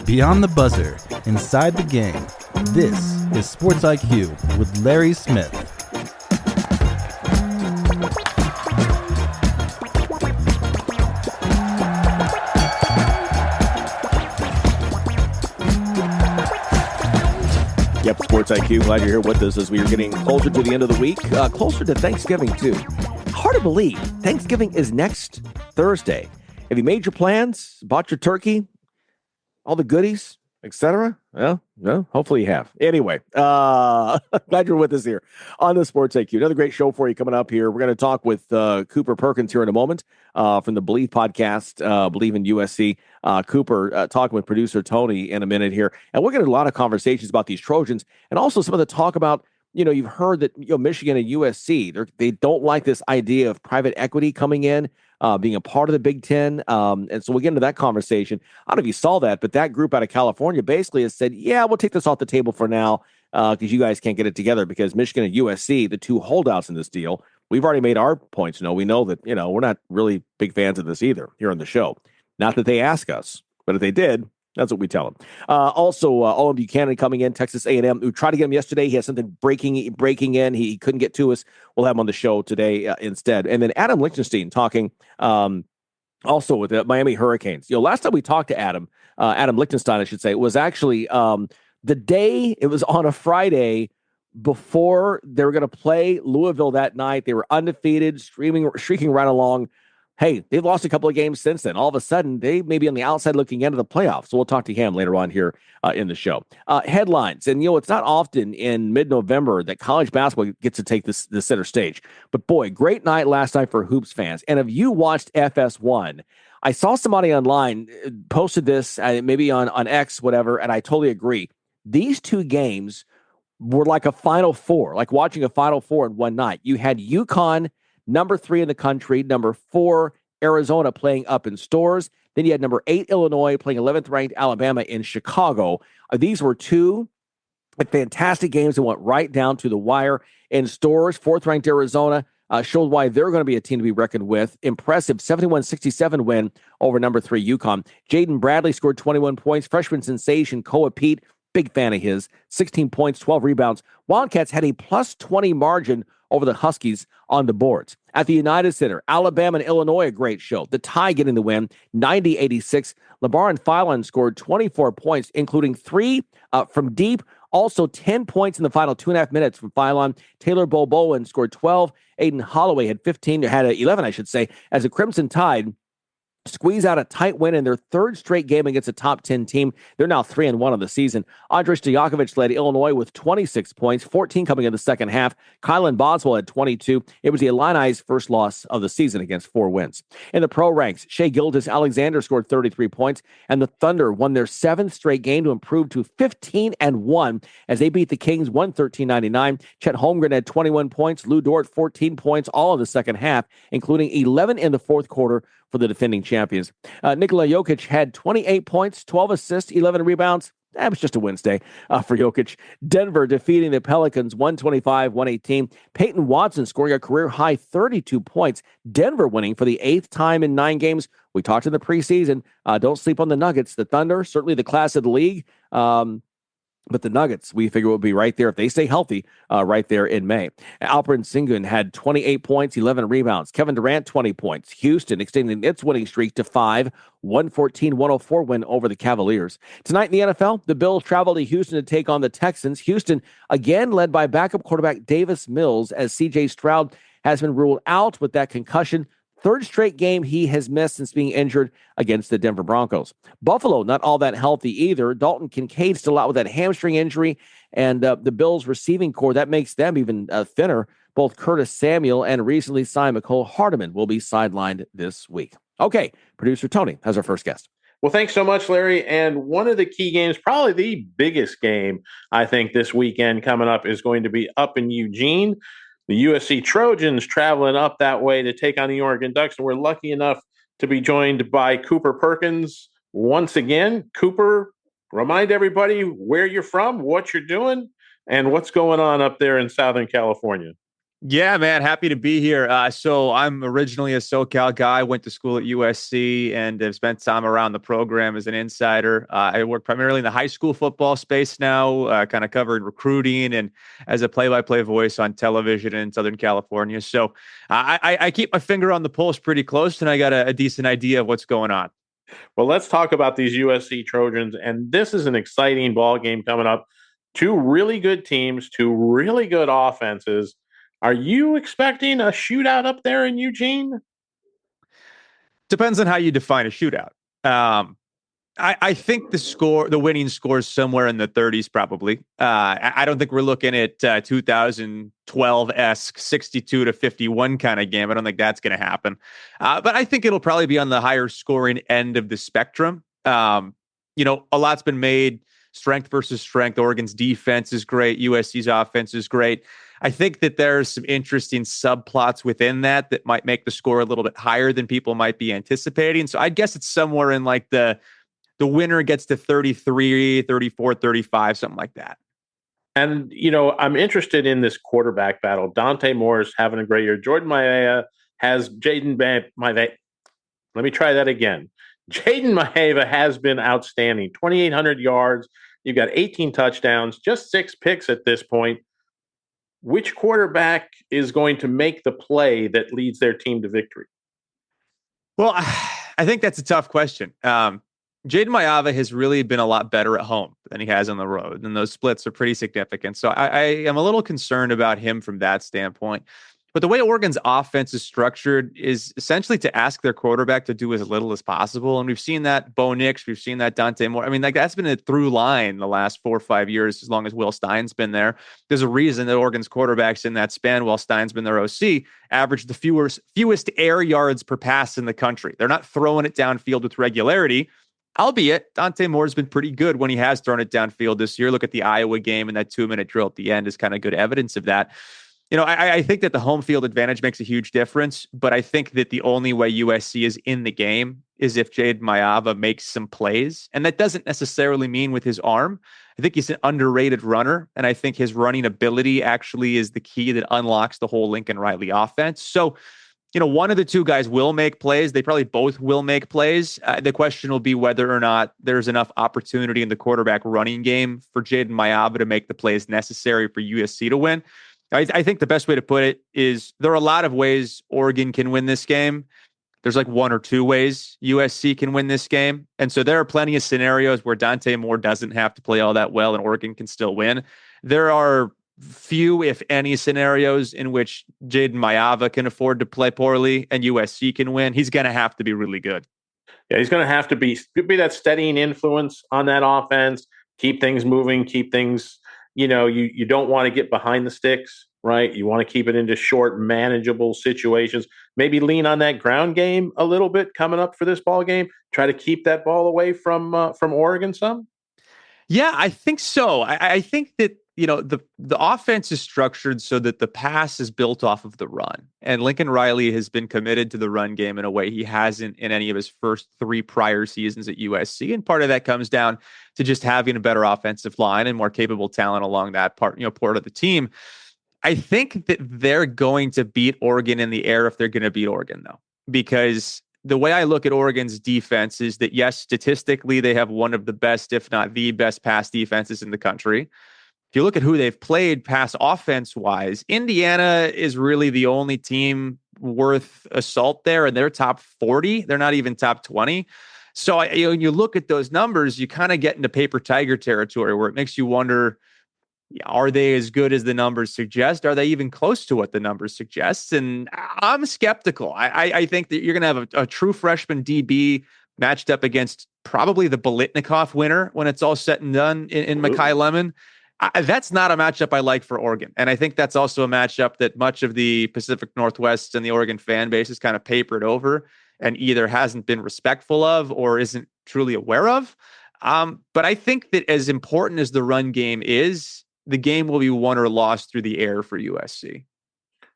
Beyond the buzzer, inside the game, this is Sports IQ with Larry Smith. Yep, Sports IQ, glad you're here with us as we are getting closer to the end of the week, closer to Thanksgiving too. Hard to believe, Thanksgiving is next Thursday. Have you made your plans, bought your turkey, all the goodies, etc.? Well, hopefully you have. Anyway, glad you're with us here on the Sports IQ. Another great show for you coming up here. We're going to talk with Cooper Perkins here in a moment from the Believe podcast, Believe in USC. Cooper talking with producer Tony in a minute here. And we're going to do a lot of conversations about these Trojans and also some of the talk about, you've heard that Michigan and USC, they don't like this idea of private equity coming in, being a part of the Big Ten. And so we'll get into that conversation. I don't know if you saw that, but that group out of California basically has said, yeah, we'll take this off the table for now because you guys can't get it together because Michigan and USC, the two holdouts in this deal, we've already made our points. We know that, we're not really big fans of this either here on the show. Not that they ask us, but if they did, that's what we tell them. Also, Owen Buchanan coming in, Texas A&M. We tried to get him yesterday. He had something breaking in. He couldn't get to us. We'll have him on the show today instead. And then Adam Lichtenstein talking also with the Miami Hurricanes. Last time we talked to Adam Lichtenstein, I should say, was actually the day, it was on a Friday before they were going to play Louisville that night. They were undefeated, streaking right along. Hey, they've lost a couple of games since then. All of a sudden, they may be on the outside looking into the playoffs. So we'll talk to him later on here in the show. Headlines. And, it's not often in mid-November that college basketball gets to take the center stage. But, boy, great night last night for Hoops fans. And if you watched FS1, I saw somebody online posted this, maybe on X, whatever, and I totally agree. These two games were like a Final Four, like watching a Final Four in one night. You had UConn, number 3 in the country, number 4, Arizona playing up in Stores. Then you had number 8, Illinois playing 11th ranked Alabama in Chicago. These were two fantastic games that went right down to the wire. In Stores, 4th ranked Arizona showed why they're going to be a team to be reckoned with. Impressive 71-67 win over number 3 UConn. Jaden Bradley scored 21 points. Freshman sensation Koa Pete, big fan of his, 16 points, 12 rebounds. Wildcats had a plus 20 margin over the Huskies on the boards. At the United Center, Alabama and Illinois, a great show. The tie getting the win, 90-86. LeBaron Philon scored 24 points, including 3 from deep. Also 10 points in the final 2.5 minutes from Philon. Taylor Boboan scored 12. Aiden Holloway had 11, I should say, as the Crimson Tide squeeze out a tight win in their 3rd straight game against a top 10 team. They're now 3-1 on the season. Andrej Stojakovic led Illinois with 26 points, 14 coming in the second half. Kylan Boswell had 22. It was the Illini's first loss of the season against 4 wins. In the pro ranks, Shai Gilgeous-Alexander scored 33 points, and the Thunder won their 7th straight game to improve to 15-1 as they beat the Kings 113-99. Chet Holmgren had 21 points, Lou Dort 14 points, all in the second half, including 11 in the fourth quarter for the defending champions. Nikola Jokic had 28 points, 12 assists, 11 rebounds. That was just a Wednesday for Jokic. Denver defeating the Pelicans 125-118. Peyton Watson scoring a career-high 32 points. Denver winning for the 8th time in 9 games. We talked in the preseason. Don't sleep on the Nuggets. The Thunder, certainly the class of the league. But the Nuggets, we figure will be right there if they stay healthy right there in May. Alperen Sengun had 28 points, 11 rebounds. Kevin Durant, 20 points. Houston extending its winning streak to 5, 114-104 win over the Cavaliers. Tonight in the NFL, the Bills travel to Houston to take on the Texans. Houston, again, led by backup quarterback Davis Mills, as C.J. Stroud has been ruled out with that concussion. 3rd straight game he has missed since being injured against the Denver Broncos. Buffalo, not all that healthy either. Dalton Kincaid still out with that hamstring injury, and the Bills receiving core, that makes them even thinner. Both Curtis Samuel and recently signed McCole Hardeman will be sidelined this week. Okay, producer Tony has our first guest. Well, thanks so much, Larry. And one of the key games, probably the biggest game, I think, this weekend coming up is going to be up in Eugene. The USC Trojans traveling up that way to take on the Oregon Ducks. And we're lucky enough to be joined by Cooper Perkins once again. Cooper, remind everybody where you're from, what you're doing, and what's going on up there in Southern California. Yeah, man. Happy to be here. So I'm originally a SoCal guy, went to school at USC and have spent time around the program as an insider. I work primarily in the high school football space now, kind of covered recruiting and as a play-by-play voice on television in Southern California. So I keep my finger on the pulse pretty close, and I got a decent idea of what's going on. Well, let's talk about these USC Trojans, and this is an exciting ball game coming up. Two really good teams, two really good offenses. Are you expecting a shootout up there in Eugene? Depends on how you define a shootout. I think the winning score is somewhere in the 30s, probably. I don't think we're looking at 2012-esque 62-51 kind of game. I don't think that's going to happen. But I think it'll probably be on the higher scoring end of the spectrum. A lot's been made. Strength versus strength. Oregon's defense is great. USC's offense is great. I think that there's some interesting subplots within that might make the score a little bit higher than people might be anticipating. So I guess it's somewhere in like the winner gets to 33, 34, 35, something like that. And, I'm interested in this quarterback battle. Dante Moore's having a great year. Jaden Maiava has Jaden Maiava. Let me try that again. Jaden Maiava has been outstanding. 2,800 yards. You've got 18 touchdowns, just 6 picks at this point. Which quarterback is going to make the play that leads their team to victory? Well, I think that's a tough question. Jaden Maiava has really been a lot better at home than he has on the road, and those splits are pretty significant. So I am a little concerned about him from that standpoint. But the way Oregon's offense is structured is essentially to ask their quarterback to do as little as possible. And we've seen that Bo Nix, we've seen that Dante Moore. I mean, like that's been a through line the last 4 or 5 years, as long as Will Stein's been there. There's a reason that Oregon's quarterbacks in that span, while Stein's been their OC, averaged the fewest air yards per pass in the country. They're not throwing it downfield with regularity. Albeit, Dante Moore's been pretty good when he has thrown it downfield this year. Look at the Iowa game, and that 2-minute drill at the end is kind of good evidence of that. I think that the home field advantage makes a huge difference, but I think that the only way USC is in the game is if Jaden Maiava makes some plays. And that doesn't necessarily mean with his arm. I think he's an underrated runner, and I think his running ability actually is the key that unlocks the whole Lincoln Riley offense. So, one of the two guys will make plays. They probably both will make plays. The question will be whether or not there's enough opportunity in the quarterback running game for Jaden Maiava to make the plays necessary for USC to win. I think the best way to put it is there are a lot of ways Oregon can win this game. There's like 1 or 2 ways USC can win this game. And so there are plenty of scenarios where Dante Moore doesn't have to play all that well and Oregon can still win. There are few, if any, scenarios in which Jaden Maiava can afford to play poorly and USC can win. He's going to have to be really good. Yeah, he's going to have to be that steadying influence on that offense, keep things moving, keep things, you don't want to get behind the sticks, right? You want to keep it into short, manageable situations. Maybe lean on that ground game a little bit coming up for this ball game. Try to keep that ball away from Oregon some. Yeah, I think so. I think that the offense is structured so that the pass is built off of the run, and Lincoln Riley has been committed to the run game in a way he hasn't in any of his first 3 prior seasons at USC. And part of that comes down to just having a better offensive line and more capable talent along that part of the team. I think that they're going to beat Oregon in the air if they're going to beat Oregon, though, because the way I look at Oregon's defense is that, yes, statistically, they have one of the best, if not the best pass defenses in the country. If you look at who they've played pass offense-wise, Indiana is really the only team worth assault there, and they're top 40. They're not even top 20. So when you look at those numbers, you kind of get into paper tiger territory where it makes you wonder, are they as good as the numbers suggest? Are they even close to what the numbers suggest? And I'm skeptical. I think that you're going to have a true freshman DB matched up against probably the Biletnikoff winner when it's all said and done in Mekhi Lemon. That's not a matchup I like for Oregon. And I think that's also a matchup that much of the Pacific Northwest and the Oregon fan base is kind of papered over and either hasn't been respectful of or isn't truly aware of. But I think that as important as the run game is, the game will be won or lost through the air for USC.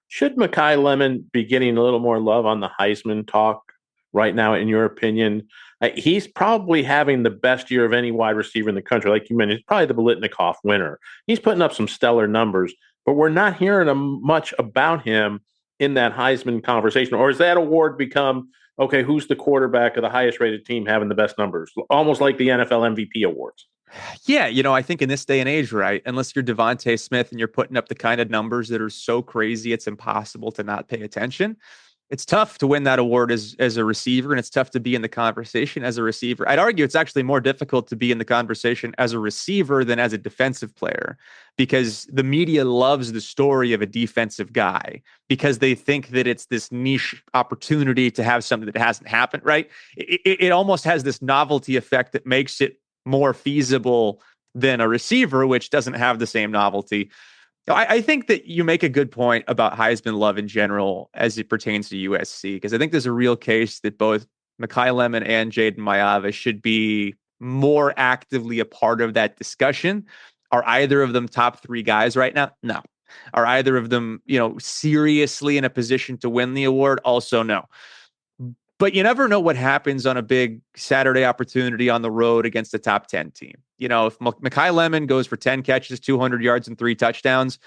Should Mekhi Lemon be getting a little more love on the Heisman talk right now, in your opinion? He's probably having the best year of any wide receiver in the country. Like you mentioned, he's probably the Biletnikoff winner. He's putting up some stellar numbers. but we're not hearing much about him in that Heisman conversation. Or has that award become, okay, who's the quarterback of the highest rated team having the best numbers? Almost like the NFL MVP awards. Yeah, I think in this day and age, right, unless you're Devontae Smith and you're putting up the kind of numbers that are so crazy, it's impossible to not pay attention. It's tough to win that award as a receiver, and it's tough to be in the conversation as a receiver. I'd argue it's actually more difficult to be in the conversation as a receiver than as a defensive player, because the media loves the story of a defensive guy because they think that it's this niche opportunity to have something that hasn't happened, right? It almost has this novelty effect that makes it more feasible than a receiver, which doesn't have the same novelty. I think that you make a good point about Heisman love in general as it pertains to USC, because I think there's a real case that both Mekhi Lemon and Jaden Maiava should be more actively a part of that discussion. Are either of them top 3 guys right now? No. Are either of them, seriously in a position to win the award? Also, no. But you never know what happens on a big Saturday opportunity on the road against a top 10 team. If Mekhi Lemon goes for 10 catches, 200 yards, and 3 touchdowns,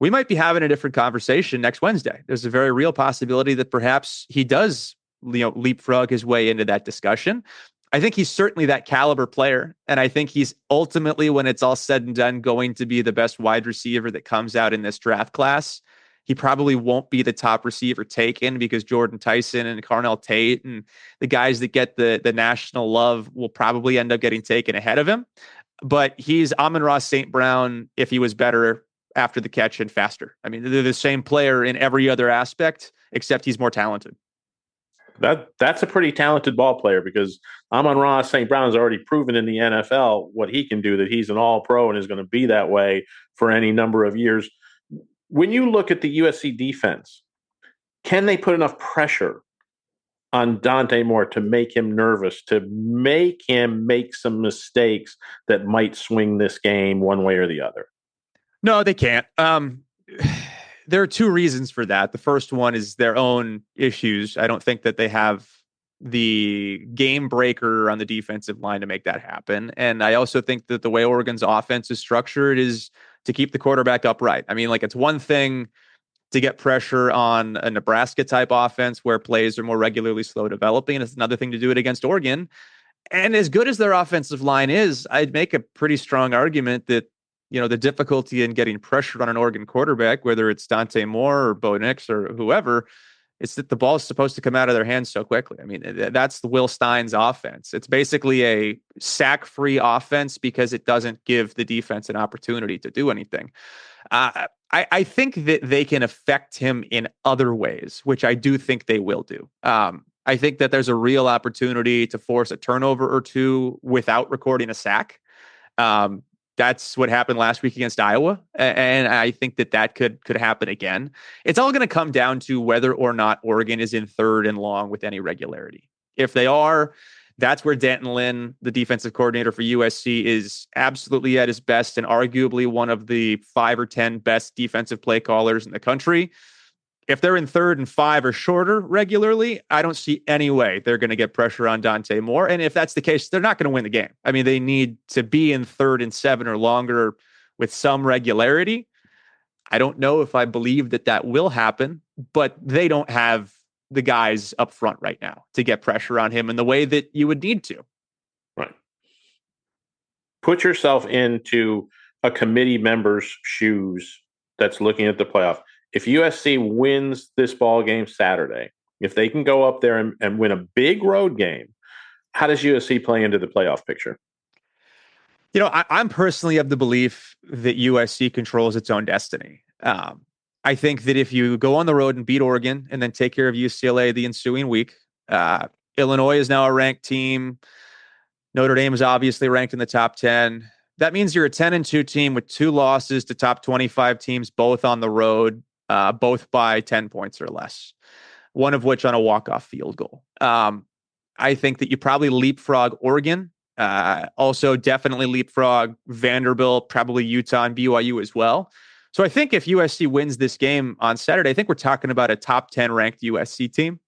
we might be having a different conversation next Wednesday. There's a very real possibility that perhaps he does, leapfrog his way into that discussion. I think he's certainly that caliber player. And I think he's ultimately, when it's all said and done, going to be the best wide receiver that comes out in this draft class. He probably won't be the top receiver taken because Jordan Tyson and Carnell Tate and the guys that get the national love will probably end up getting taken ahead of him. But he's Amon-Ra St. Brown if he was better after the catch and faster. I mean, they're the same player in every other aspect, except he's more talented. That's a pretty talented ball player, because Amon-Ra St. Brown has already proven in the NFL what he can do, that he's an all-pro and is going to be that way for any number of years. When you look at the USC defense, can they put enough pressure on Dante Moore to make him nervous, to make him make some mistakes that might swing this game one way or the other? No, they can't. There are 2 reasons for that. The first one is their own issues. I don't think that they have the game breaker on the defensive line to make that happen. And I also think that the way Oregon's offense is structured is to keep the quarterback upright. I mean, it's one thing to get pressure on a Nebraska type offense where plays are more regularly slow developing. And it's another thing to do it against Oregon. And as good as their offensive line is, I'd make a pretty strong argument that, the difficulty in getting pressured on an Oregon quarterback, whether it's Dante Moore or Bo Nix or whoever, it's that the ball is supposed to come out of their hands so quickly. I mean, that's the Will Stein's offense. It's basically a sack-free offense because it doesn't give the defense an opportunity to do anything. I think that they can affect him in other ways, which I do think they will do. I think that there's a real opportunity to force a turnover or 2 without recording a sack. That's what happened last week against Iowa. And I think that could happen again. It's all going to come down to whether or not Oregon is in 3rd and long with any regularity. If they are, that's where Danton Lynn, the defensive coordinator for USC, is absolutely at his best and arguably one of the 5 or 10 best defensive play callers in the country. If they're in 3rd and 5 or shorter regularly, I don't see any way they're going to get pressure on Dante Moore. And if that's the case, they're not going to win the game. I mean, they need to be in 3rd and 7 or longer with some regularity. I don't know if I believe that will happen, but they don't have the guys up front right now to get pressure on him in the way that you would need to. Right. Put yourself into a committee member's shoes that's looking at the playoff. If USC wins this ball game Saturday, if they can go up there and win a big road game, how does USC play into the playoff picture? I'm personally of the belief that USC controls its own destiny. I think that if you go on the road and beat Oregon and then take care of UCLA the ensuing week, Illinois is now a ranked team. Notre Dame is obviously ranked in the top 10. That means you're a 10-2 team with 2 losses to top 25 teams, both on the road. Both by 10 points or less, one of which on a walk-off field goal. I think that you probably leapfrog Oregon, also definitely leapfrog Vanderbilt, probably Utah and BYU as well. So I think if USC wins this game on Saturday, I think we're talking about a top 10 ranked USC team.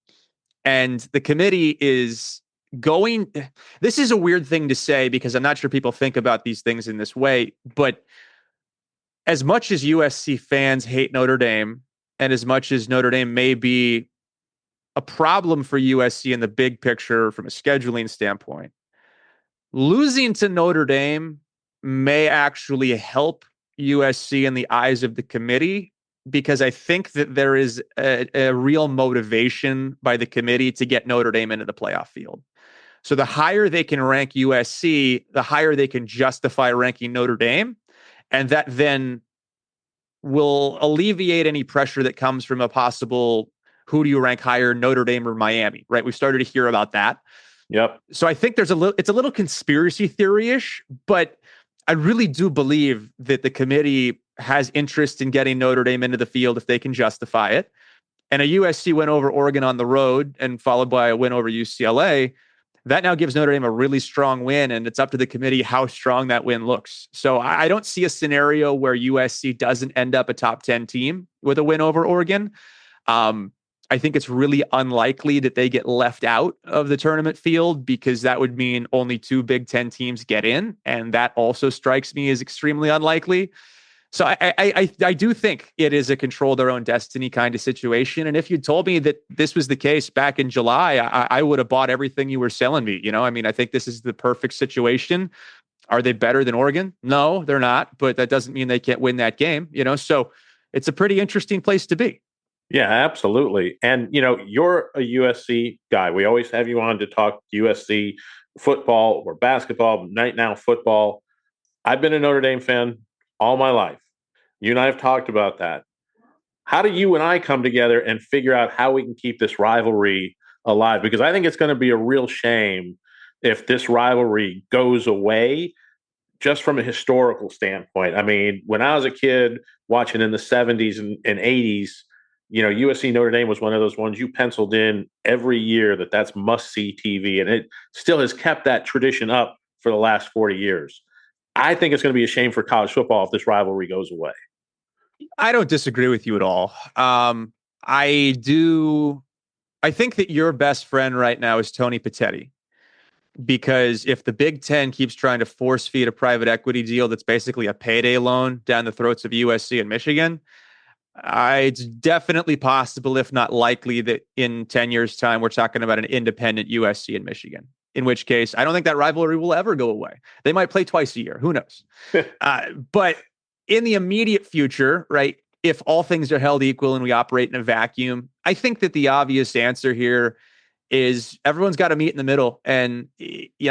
And the committee is going, this is a weird thing to say because I'm not sure people think about these things in this way, but as much as USC fans hate Notre Dame, and as much as Notre Dame may be a problem for USC in the big picture from a scheduling standpoint, losing to Notre Dame may actually help USC in the eyes of the committee, because I think that there is a real motivation by the committee to get Notre Dame into the playoff field. So the higher they can rank USC, the higher they can justify ranking Notre Dame. And that then will alleviate any pressure that comes from a possible, who do you rank higher, Notre Dame or Miami, right? We've started to hear about that. Yep. So I think it's a little conspiracy theory-ish, but I really do believe that the committee has interest in getting Notre Dame into the field if they can justify it. And a USC win over Oregon on the road and followed by a win over UCLA, that now gives Notre Dame a really strong win, and it's up to the committee how strong that win looks. So I don't see a scenario where USC doesn't end up a top 10 team with a win over Oregon. I think it's really unlikely that they get left out of the tournament field, because that would mean only 2 Big Ten teams get in. And that also strikes me as extremely unlikely. So I do think it is a control their own destiny kind of situation. And if you told me that this was the case back in July, I would have bought everything you were selling me. I mean, I think this is the perfect situation. Are they better than Oregon? No, they're not. But that doesn't mean they can't win that game. So it's a pretty interesting place to be. Yeah, absolutely. And, you're a USC guy. We always have you on to talk USC football or basketball, right now football. I've been a Notre Dame fan all my life. You and I have talked about that. How do you and I come together and figure out how we can keep this rivalry alive? Because I think it's going to be a real shame if this rivalry goes away just from a historical standpoint. I mean, when I was a kid watching in the 70s and 80s, USC Notre Dame was one of those ones you penciled in every year that's must-see TV, and it still has kept that tradition up for the last 40 years. I think it's going to be a shame for college football if this rivalry goes away. I don't disagree with you at all. I think that your best friend right now is Tony Petitti, because if the Big Ten keeps trying to force feed a private equity deal that's basically a payday loan down the throats of USC and Michigan, it's definitely possible, if not likely, that in 10 years' time, we're talking about an independent USC and Michigan, in which case I don't think that rivalry will ever go away. They might play twice a year. Who knows? But in the immediate future, right, if all things are held equal and we operate in a vacuum, I think that the obvious answer here is everyone's got to meet in the middle. And,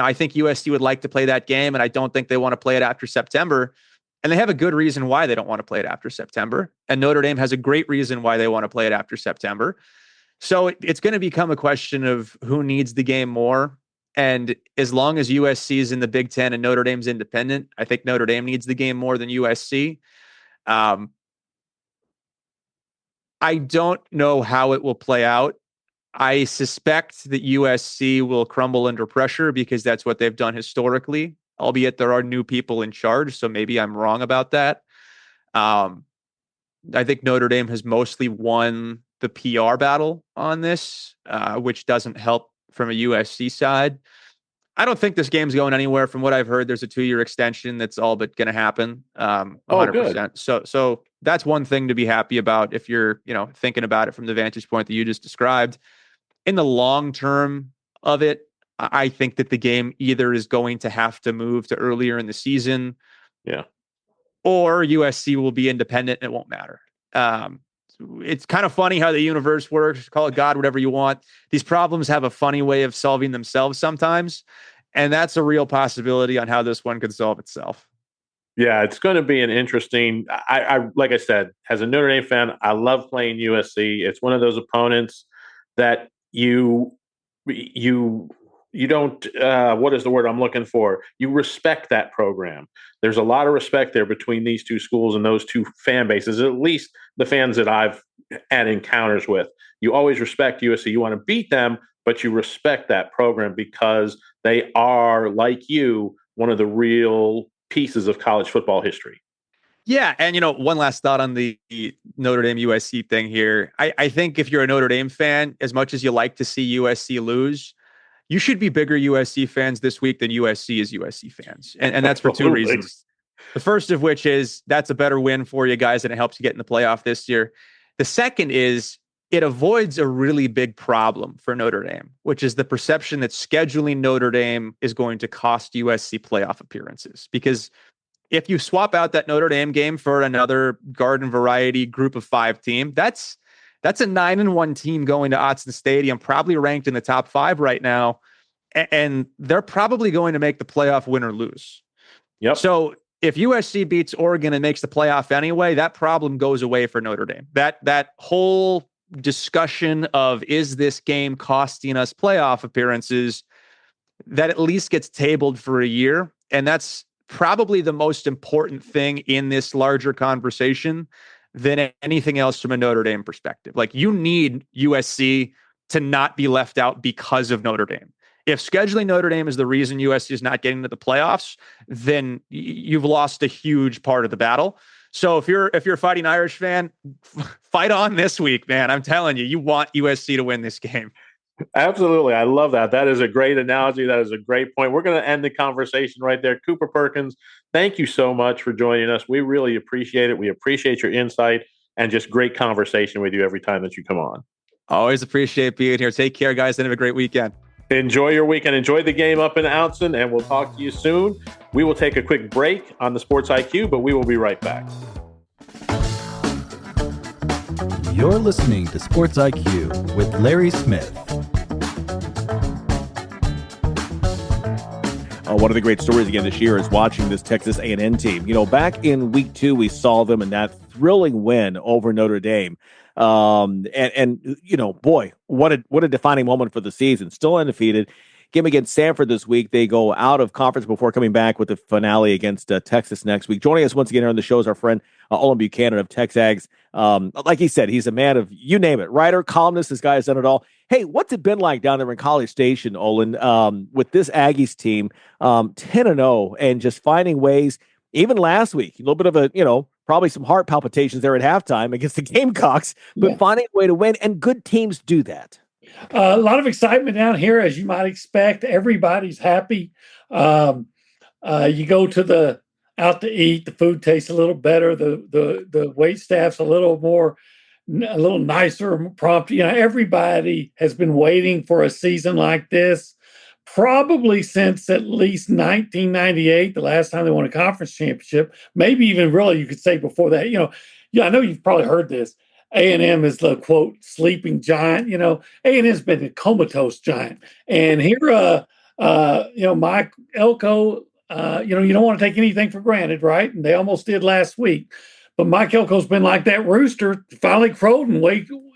I think USC would like to play that game, and I don't think they want to play it after September. And they have a good reason why they don't want to play it after September. And Notre Dame has a great reason why they want to play it after September. So it's going to become a question of who needs the game more. And as long as USC is in the Big Ten and Notre Dame's independent, I think Notre Dame needs the game more than USC. I don't know how it will play out. I suspect that USC will crumble under pressure because that's what they've done historically, albeit there are new people in charge. So maybe I'm wrong about that. I think Notre Dame has mostly won the PR battle on this, which doesn't help from a USC side. I don't think this game's going anywhere. From what I've heard, there's a 2-year extension that's all but going to happen. 100%. Good. So that's one thing to be happy about if you're, thinking about it from the vantage point that you just described. In the long term of it, I think that the game either is going to have to move to earlier in the season, or USC will be independent and it won't matter. It's kind of funny how the universe works. Call it God, whatever you want. These problems have a funny way of solving themselves sometimes, and that's a real possibility on how this one could solve itself. Yeah, it's going to be an interesting. I like I said, as a Notre Dame fan, I love playing USC. It's one of those opponents that you don't, what is the word I'm looking for? You respect that program. There's a lot of respect there between these two schools and those two fan bases, at least the fans that I've had encounters with. You always respect USC. You want to beat them, but you respect that program because they are, like you, one of the real pieces of college football history. Yeah. And, one last thought on the Notre Dame USC thing here. I think if you're a Notre Dame fan, as much as you like to see USC lose, you should be bigger USC fans this week than USC is USC fans. And that's for two reasons. The first of which is that's a better win for you guys, and it helps you get in the playoff this year. The second is it avoids a really big problem for Notre Dame, which is the perception that scheduling Notre Dame is going to cost USC playoff appearances. Because if you swap out that Notre Dame game for another garden variety group of 5 team, that's a 9-1 team going to Autzen Stadium, probably ranked in the top 5 right now. And they're probably going to make the playoff, win or lose. Yep. So if USC beats Oregon and makes the playoff anyway, that problem goes away for Notre Dame. That whole discussion of, is this game costing us playoff appearances, that at least gets tabled for a year. And that's probably the most important thing in this larger conversation than anything else from a Notre Dame perspective. Like, you need USC to not be left out because of Notre Dame. If scheduling Notre Dame is the reason USC is not getting to the playoffs, then you've lost a huge part of the battle. So if you're a Fighting Irish fan, fight on this week, man. I'm telling you, you want USC to win this game. Absolutely. I love that. That is a great analogy. That is a great point. We're going to end the conversation right there. Cooper Perkins, thank you so much for joining us. We really appreciate it. We appreciate your insight and just great conversation with you every time that you come on. Always appreciate being here. Take care, guys, and have a great weekend. Enjoy your weekend. Enjoy the game up in Autzen, and we'll talk to you soon. We will take a quick break on the Sports IQ, but we will be right back. You're listening to Sports IQ with Larry Smith. One of the great stories again this year is watching this Texas A&M team. You know, back in week 2, we saw them in that thrilling win over Notre Dame. And you know, boy, what a defining moment for the season. Still undefeated. Game against Samford this week. They go out of conference before coming back with the finale against Texas next week. Joining us once again here on the show is our friend Olin Buchanan of Texags. Like he said, he's a man of, you name it, writer, columnist. This guy has done it all. Hey, what's it been like down there in College Station, Olin, with this Aggies team, 10-0, and just finding ways? Even last week, a little bit of a, you know, probably some heart palpitations there at halftime against the Gamecocks, but finding a way to win, and good teams do that. A lot of excitement down here, as you might expect. Everybody's happy. You go to out to eat, the food tastes a little better. The wait staff's a little nicer, prompt. You know, everybody has been waiting for a season like this, probably since at least 1998, the last time they won a conference championship. Maybe even really, you could say before that. You know, I know you've probably heard this. A&M is the, quote, sleeping giant. You know, A&M's been a comatose giant. And here, Mike Elko, you don't want to take anything for granted, right? And they almost did last week. But Mike Elko's been like that rooster, finally crowed and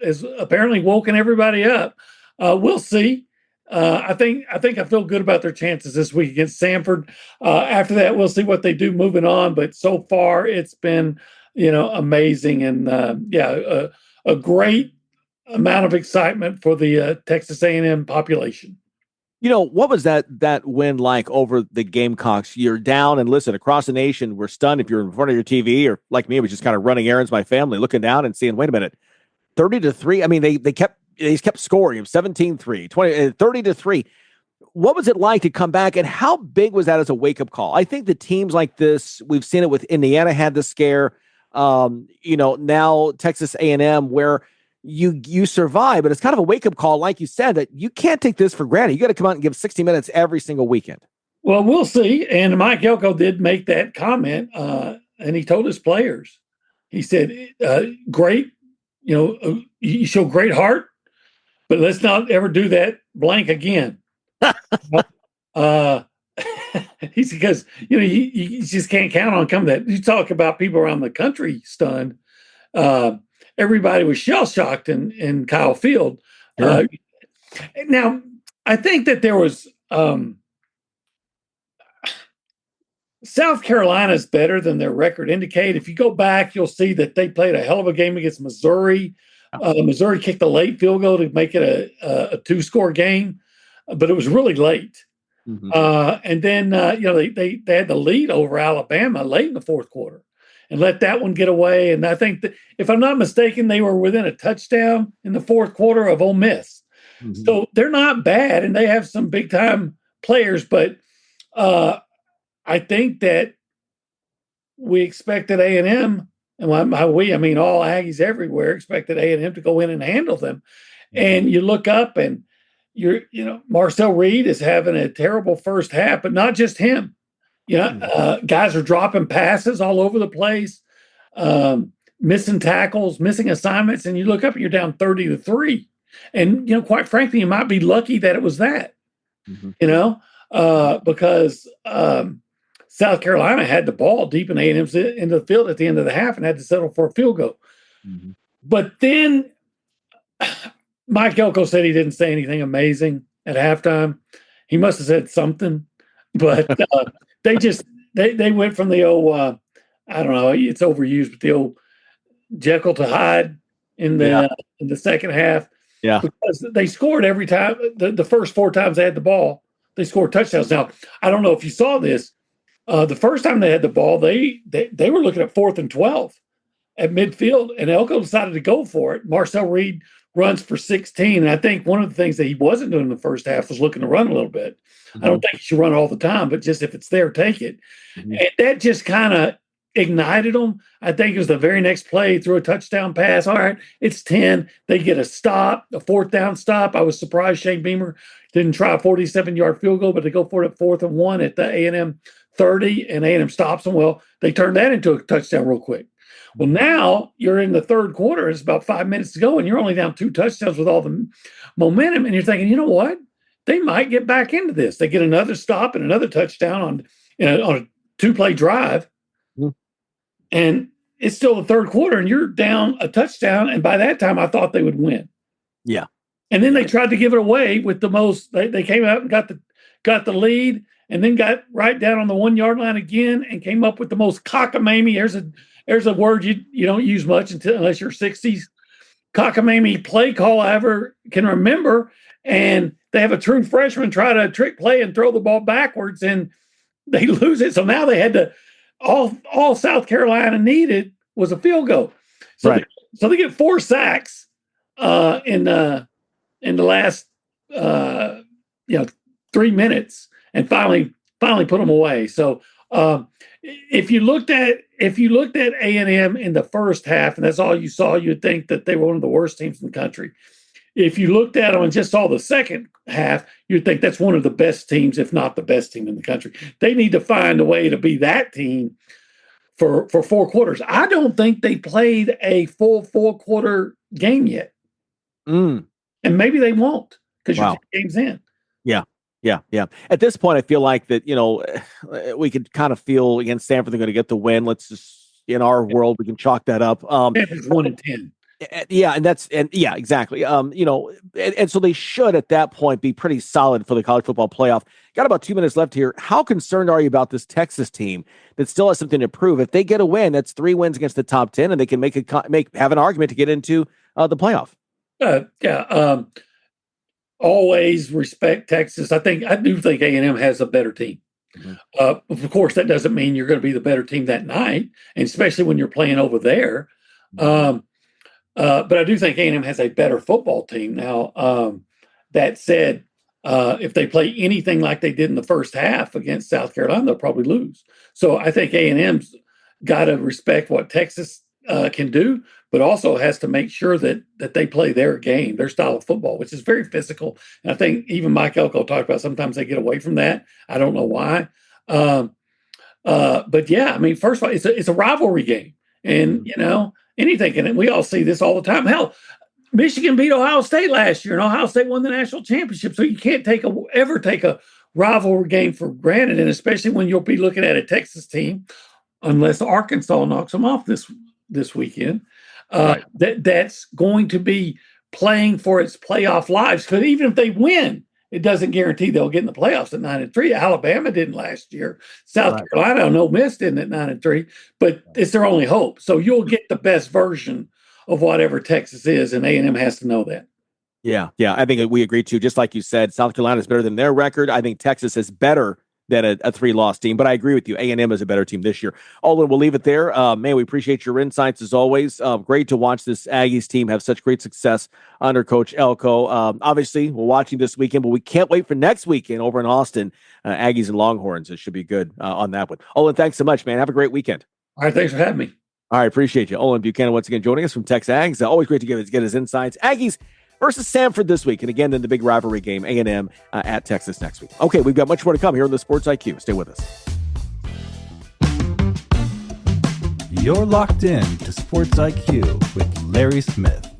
has apparently woken everybody up. We'll see. I think I feel good about their chances this week against Samford. After that, we'll see what they do moving on. But so far, it's been, amazing, and a great amount of excitement for the Texas A&M population. You know, what was that win like over the Gamecocks? You're down, and listen, across the nation, we're stunned if you're in front of your TV, or like me, was just kind of running errands, my family, looking down and seeing, wait a minute, 30-3. I mean, they kept scoring 17-3, 30-3. What was it like to come back, and how big was that as a wake-up call? I think the teams like this, we've seen it with Indiana had the scare, now Texas A&M, where you survive, but it's kind of a wake-up call, like you said, that you can't take this for granted. You got to come out and give 60 minutes every single weekend. Well, we'll see. And Mike Elko did make that comment, and he told his players, he said, great, you show great heart, but let's not ever do that blank again. He's because you just can't count on coming. That you talk about people around the country stunned. Everybody was shell shocked in Kyle Field. Sure. Now, I think that there was South Carolina's better than their record indicate. If you go back, you'll see that they played a hell of a game against Missouri. Missouri kicked a late field goal to make it a 2-score game, but it was really late. Mm-hmm. And then they had the lead over Alabama late in the fourth quarter and let that one get away. And I think that, if I'm not mistaken, they were within a touchdown in the fourth quarter of Ole Miss. Mm-hmm. So they're not bad, and they have some big time players. But I think that we expected A&M, and by we, I mean all Aggies everywhere, expected A&M to go in and handle them. And you look up and Marcel Reed is having a terrible first half, but not just him. Guys are dropping passes all over the place, missing tackles, missing assignments, and you look up and you're down 30-3. And, quite frankly, you might be lucky that it was that, because South Carolina had the ball deep in A&M's into the field at the end of the half and had to settle for a field goal. Mm-hmm. But then Mike Elko said he didn't say anything amazing at halftime. He must have said something, but they went from the old, I don't know, it's overused, but the old Jekyll to Hyde in the second half. Yeah. Because they scored every time. The first 4 times they had the ball, they scored touchdowns. Now, I don't know if you saw this. The first time they had the ball, they were looking at 4th and 12 at midfield, and Elko decided to go for it. Marcel Reed runs for 16, and I think one of the things that he wasn't doing in the first half was looking to run a little bit. Mm-hmm. I don't think he should run all the time, but just if it's there, take it. Mm-hmm. And that just kind of ignited them. I think it was the very next play, threw a touchdown pass. All right, it's 10. They get a stop, a 4th down stop. I was surprised Shane Beamer didn't try a 47-yard field goal, but they go for it at 4th and 1 at the A&M 30, and A&M stops them. Well, they turned that into a touchdown real quick. Well, now you're in the third quarter. It's about 5 minutes to go, and you're only down 2 touchdowns with all the momentum. And you're thinking, you know what? They might get back into this. They get another stop and another touchdown on a 2-play drive. Mm-hmm. And it's still the third quarter, and you're down a touchdown. And by that time, I thought they would win. Yeah. And then they tried to give it away with the most. They came out and got the lead, and then got right down on the 1-yard line again, and came up with the most cockamamie. There's a word you don't use much unless you're 60s. Cockamamie play call I ever can remember. And they have a true freshman try to trick play and throw the ball backwards, and they lose it. So now they had to. All South Carolina needed was a field goal. So right. They get 4 sacks in the last 3 minutes, and finally put them away. So if you looked at A&M in the first half, and that's all you saw, you'd think that they were one of the worst teams in the country. If you looked at them and just saw the second half, you'd think that's one of the best teams, if not the best team in the country. They need to find a way to be that team for 4 quarters. I don't think they played a full 4-quarter game yet. And maybe they won't, because your game's in. Yeah. At this point, I feel like that, we could kind of feel against Stanford they're going to get the win. Let's just, in our world, we can chalk that up. Stanford's 1-10. Yeah, exactly. And so they should at that point be pretty solid for the college football playoff. Got about 2 minutes left here. How concerned are you about this Texas team that still has something to prove? If they get a win, that's 3 wins against the top 10, and they can have an argument to get into the playoff. Always respect Texas. I do think A&M has a better team. Mm-hmm. Of course, that doesn't mean you're going to be the better team that night, and especially when you're playing over there. Mm-hmm. But I do think A&M has a better football team. Now, that said, if they play anything like they did in the first half against South Carolina, they'll probably lose. So I think A&M's got to respect what Texas can do, but also has to make sure that they play their game, their style of football, which is very physical. And I think even Mike Elko talked about sometimes they get away from that. I don't know why. But yeah, I mean, first of all, it's a rivalry game, and anything can. We all see this all the time. Hell, Michigan beat Ohio State last year, and Ohio State won the national championship. So you can't ever take a rivalry game for granted, and especially when you'll be looking at a Texas team, unless Arkansas knocks them off this weekend. Right. That's going to be playing for its playoff lives. Because even if they win, it doesn't guarantee they'll get in the playoffs at 9-3. Alabama didn't last year. South Carolina and Ole Miss didn't at 9-3, but it's their only hope. So you'll get the best version of whatever Texas is, and A&M has to know that. Yeah. I think we agree too. Just like you said, South Carolina is better than their record. I think Texas is better than a 3-loss team, but I agree with you. A&M is a better team this year. Olin, we'll leave it there. Man, we appreciate your insights as always. Great to watch this Aggies team have such great success under Coach Elko. Obviously, we're watching this weekend, but we can't wait for next weekend over in Austin. Aggies and Longhorns. It should be good on that one. Olin, thanks so much, man. Have a great weekend. All right, thanks for having me. All right, appreciate you. Olin Buchanan once again joining us from Tex Ags. Always great to get his insights. Aggies versus Samford this week, and again in the big rivalry game, A&M at Texas next week. Okay, we've got much more to come here on the Sports IQ. Stay with us. You're locked in to Sports IQ with Larry Smith.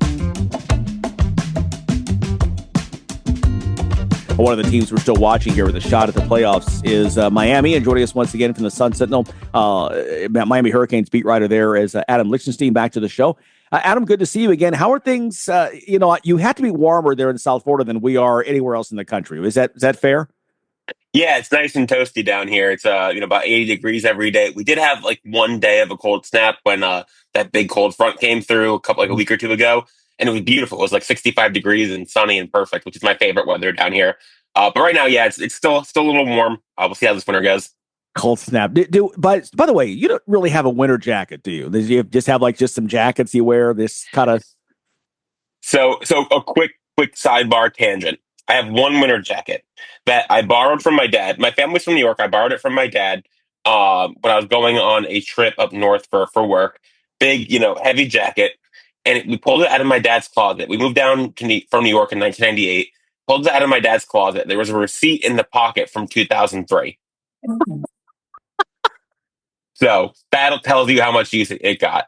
One of the teams we're still watching here with a shot at the playoffs is Miami, and joining us once again from the Sun Sentinel, Miami Hurricanes beat writer there is Adam Lichtenstein back to the show. Adam, good to see you again. How are things? You have to be warmer there in South Florida than we are anywhere else in the country. Is that fair? Yeah, it's nice and toasty down here. It's about 80 degrees every day. We did have like one day of a cold snap when that big cold front came through a week or two ago, and it was beautiful. It was like 65 degrees and sunny and perfect, which is my favorite weather down here. But right now, yeah, it's still a little warm. We'll see how this winter goes. Cold snap. But by the way, you don't really have a winter jacket, do you? Do you just have just some jackets you wear? This kind of. So a quick sidebar tangent. I have one winter jacket that I borrowed from my dad. My family's from New York. I borrowed it from my dad when I was going on a trip up north for work. Big, heavy jacket. And we pulled it out of my dad's closet. We moved down from New York in 1998. Pulled it out of my dad's closet. There was a receipt in the pocket from 2003. So that tells you how much use it got.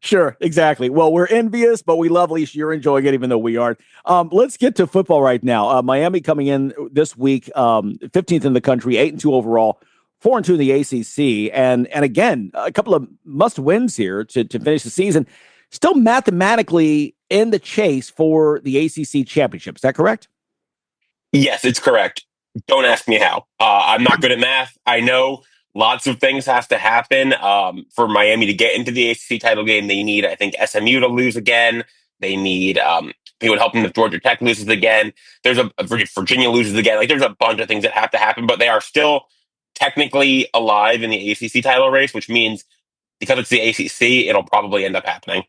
Sure. Exactly. Well, we're envious, but we love Leash. You're enjoying it, even though we aren't. Let's get to football right now. Miami coming in this week, 15th in the country, 8-2 overall, 4-2 in the ACC. And again, a couple of must wins here to finish the season. Still mathematically in the chase for the ACC championship. Is that correct? Yes, it's correct. Don't ask me how. I'm not good at math. I know lots of things have to happen for Miami to get into the ACC title game. They need, I think, SMU to lose again. They need it would help them if Georgia Tech loses again. There's Virginia loses again. There's a bunch of things that have to happen, but they are still technically alive in the ACC title race, which means because it's the ACC, it'll probably end up happening.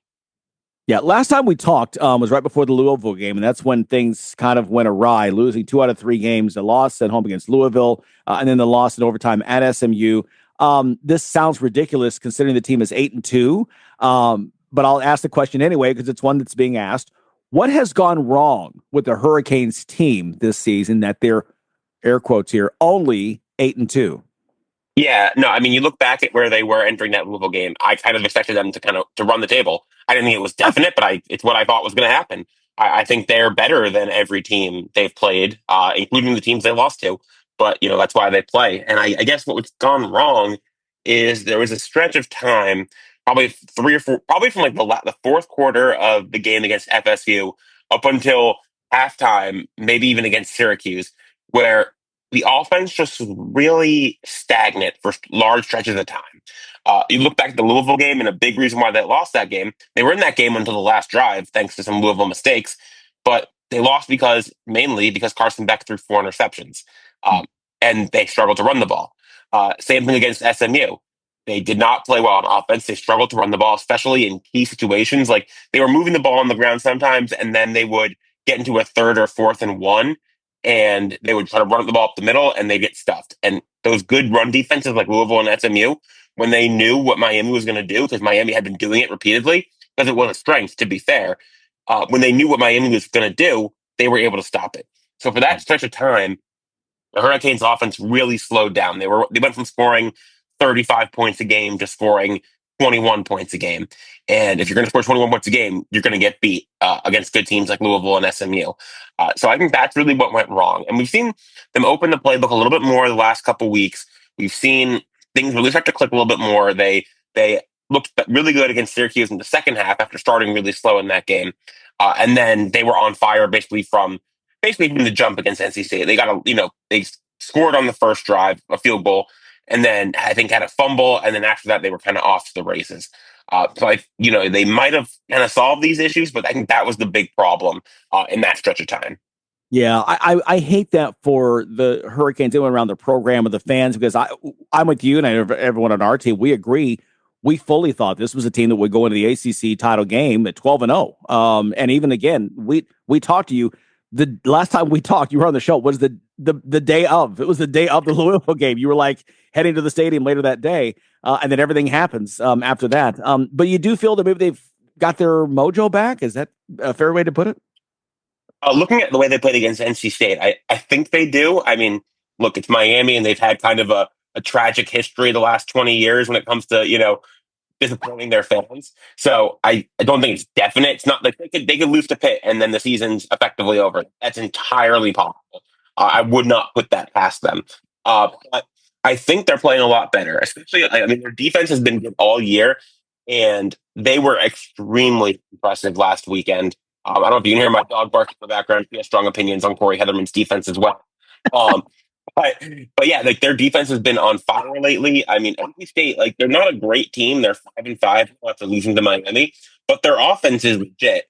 Yeah, last time we talked was right before the Louisville game, and that's when things kind of went awry, losing 2 out of 3 games, the loss at home against Louisville, and then the loss in overtime at SMU. This sounds ridiculous considering the team is 8-2, but I'll ask the question anyway because it's one that's being asked. What has gone wrong with the Hurricanes team this season that they're, air quotes here, only 8-2? Yeah, no, I mean, you look back at where they were entering that Louisville game. I kind of expected them to run the table. I didn't think it was definite, but it's what I thought was going to happen. I think they're better than every team they've played, including the teams they lost to. But, that's why they play. And I guess what's gone wrong is there was a stretch of time, probably 3 or 4, probably from the fourth quarter of the game against FSU up until halftime, maybe even against Syracuse, where the offense just was really stagnant for large stretches of time. You look back at the Louisville game, and a big reason why they lost that game, they were in that game until the last drive, thanks to some Louisville mistakes, but they lost mainly because Carson Beck threw 4 interceptions, and they struggled to run the ball. Same thing against SMU. They did not play well on offense. They struggled to run the ball, especially in key situations. They were moving the ball on the ground sometimes, and then they would get into a 3rd or 4th and 1, and they would try to run the ball up the middle, and they'd get stuffed. And those good run defenses like Louisville and SMU, when they knew what Miami was going to do, because Miami had been doing it repeatedly, because it was a strength, to be fair, when they knew what Miami was going to do, they were able to stop it. So for that stretch of time, the Hurricanes offense really slowed down. They went from scoring 35 points a game to scoring 21 points a game. And if you're going to score 21 points a game, you're going to get beat against good teams like Louisville and SMU. So I think that's really what went wrong. And we've seen them open the playbook a little bit more the last couple weeks. We've seen things really start to click a little bit more. They looked really good against Syracuse in the second half after starting really slow in that game. And then they were on fire basically from the jump against NC State. They scored on the first drive, a field goal, and then I think had a fumble. And then after that, they were kind of off to the races. So they might have kind of solved these issues, but I think that was the big problem in that stretch of time. Yeah, I hate that for the Hurricanes, anyone around the program or the fans, because I'm with you and everyone on our team. We agree. We fully thought this was a team that would go into the ACC title game at 12-0. And even again, we talked to you. The last time we talked, you were on the show, was the day of. It was the day of the Louisville game. You were heading to the stadium later that day. and then everything happens after that. But you do feel that maybe they've got their mojo back? Is that a fair way to put it? Looking at the way they played against NC State, I think they do. I mean, look, it's Miami, and they've had kind of a tragic history the last 20 years when it comes to, disappointing their fans. So I don't think it's definite. It's not like they could lose to Pitt and then the season's effectively over. That's entirely possible. I would not put that past them. But I think they're playing a lot better, especially, I mean, their defense has been good all year, and they were extremely impressive last weekend. I don't know if you can hear my dog barking in the background. He has strong opinions on Corey Heatherman's defense as well. Um, but yeah, like their defense has been on fire lately. I mean, NC State, like they're not a great team. They're 5-5 after losing to Miami, but their offense is legit.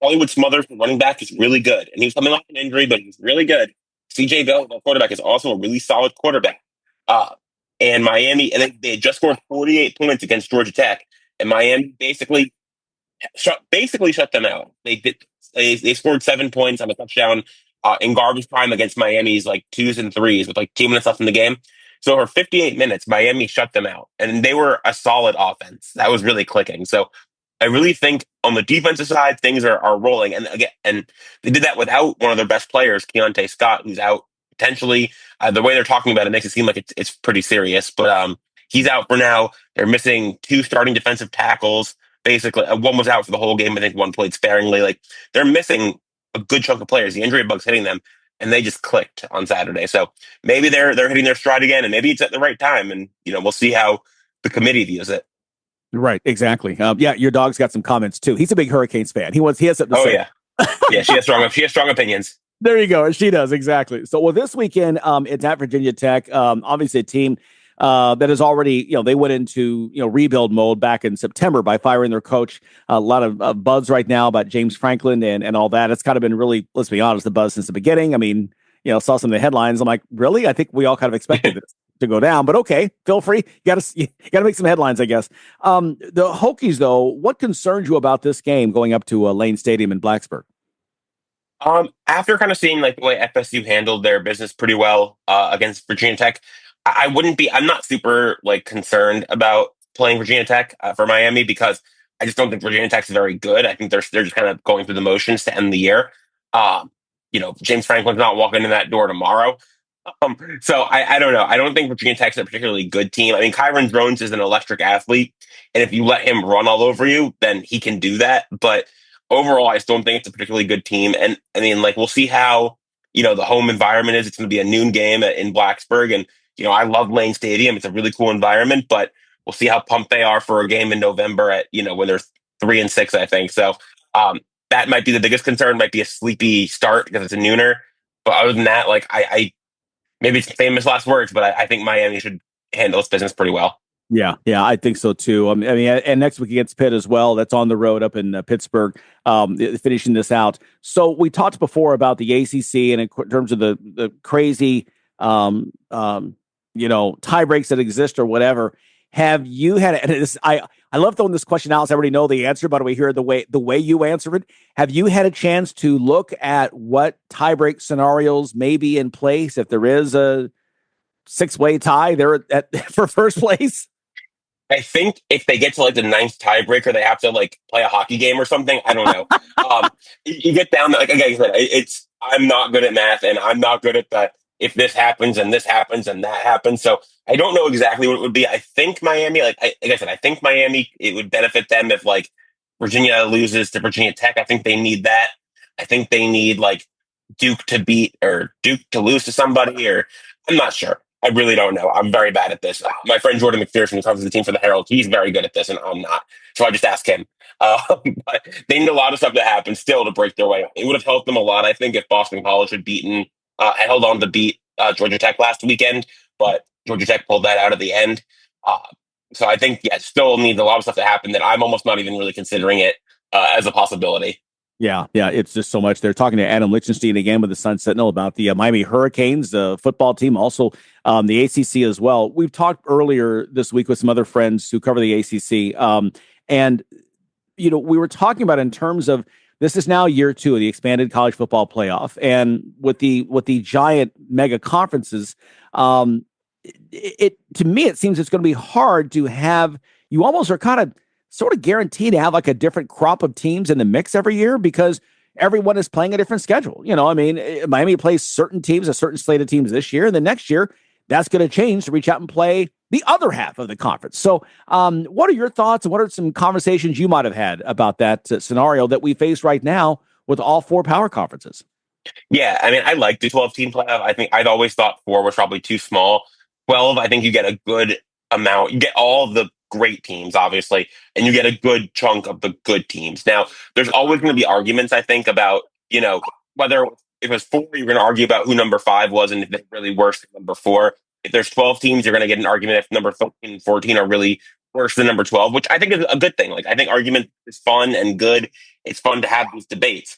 Hollywood Smothers, the running back, is really good, and he was coming off an injury, but he's really good. CJ Bell, the quarterback, is also a really solid quarterback. And Miami, and they just scored 48 points against Georgia Tech, and Miami basically shut them out. They scored 7 points on a touchdown in garbage time against Miami's like 2s and 3s with like 2 minutes left in the game. So for 58 minutes, Miami shut them out, and they were a solid offense. That was really clicking. So I really think on the defensive side, things are rolling. And again, and they did that without one of their best players, Keontae Scott, who's out potentially. The way they're talking about it makes it seem like it's pretty serious, but he's out for now. They're missing 2 starting defensive tackles. Basically, one was out for the whole game. I think one played sparingly. Like they're missing a good chunk of players. The injury bug's hitting them, and they just clicked on Saturday. So maybe they're hitting their stride again, and maybe it's at the right time. And we'll see how the committee views it. Right, exactly. Yeah, your dog's got some comments too. He's a big Hurricanes fan. He has something to say. Yeah, she has strong opinions. There you go. She does, exactly. So, well, this weekend, it's at Virginia Tech. Obviously, a team that is already, they went into, rebuild mode back in September by firing their coach. A lot of buzz right now about James Franklin and all that. It's kind of been really, let's be honest, the buzz since the beginning. I mean, saw some of the headlines. I'm like, really? I think we all kind of expected this to go down, but okay, feel free. You got to make some headlines, I guess. The Hokies, though, what concerns you about this game going up to Lane Stadium in Blacksburg? After kind of seeing like the way FSU handled their business pretty well against Virginia Tech, I'm not super like concerned about playing Virginia Tech for Miami, because I just don't think Virginia Tech's very good. I think they're just kind of going through the motions to end the year. James Franklin's not walking in that door tomorrow. So I don't know. I don't think Virginia Tech's a particularly good team. I mean, Kyron Drones is an electric athlete, and if you let him run all over you, then he can do that. But overall, I still don't think it's a particularly good team. And I mean, like, we'll see how, the home environment is. It's going to be a noon game in Blacksburg. And, I love Lane Stadium. It's a really cool environment, but we'll see how pumped they are for a game in November at, when they're 3-6, I think. So that might be the biggest concern, might be a sleepy start because it's a nooner. But other than that, like, I maybe it's famous last words, but I think Miami should handle its business pretty well. Yeah, I think so too. I mean, and next week against Pitt as well. That's on the road up in Pittsburgh, finishing this out. So we talked before about the ACC and in terms of the crazy, tie breaks that exist or whatever. Have you had? And this, I love throwing this question out, so I already know the answer, but we hear the way you answer it. Have you had a chance to look at what tie break scenarios may be in place if there is a 6-way tie there for first place? I think if they get to like the 9th tiebreaker, they have to like play a hockey game or something. I don't know. You get down, like again, I'm not good at math, and I'm not good at that. If this happens and this happens and that happens, so I don't know exactly what it would be. I think Miami, like I said, I think Miami, it would benefit them if like Virginia loses to Virginia Tech. I think they need that. I think they need like Duke to beat or Duke to lose to somebody, or I'm not sure. I really don't know. I'm very bad at this. My friend Jordan McPherson, who covers the team for the Herald, he's very good at this, and I'm not. So I just ask him. But they need a lot of stuff to happen still to break their way. It would have helped them a lot, I think, if Boston College had held on to beat Georgia Tech last weekend, but Georgia Tech pulled that out at the end. So I think, still needs a lot of stuff to happen that I'm almost not even really considering it as a possibility. Yeah, it's just so much. They're talking to Adam Lichtenstein again with the Sun Sentinel about the Miami Hurricanes, the football team, also the ACC as well. We've talked earlier this week with some other friends who cover the ACC, and we were talking about in terms of this is now year 2 of the expanded college football playoff, and with the giant mega conferences, it to me, it seems it's going to be hard to have, you almost are kind of sort of guaranteed to have like a different crop of teams in the mix every year because everyone is playing a different schedule. I mean, Miami plays certain teams, a certain slate of teams this year, and then next year that's going to change to reach out and play the other half of the conference. So what are your thoughts and what are some conversations you might have had about that scenario that we face right now with all four power conferences? Yeah, I mean, I like the 12-team playoff. I think I'd always thought 4 was probably too small. 12, I think you get a good amount. You get all the great teams, obviously, and you get a good chunk of the good teams. Now, there's always going to be arguments, I think, about, whether if it was 4, you're going to argue about who number 5 was and if they're really worse than number 4. If there's 12 teams, you're going to get an argument if number 13 and 14 are really worse than number 12, which I think is a good thing. Like, I think argument is fun and good. It's fun to have these debates.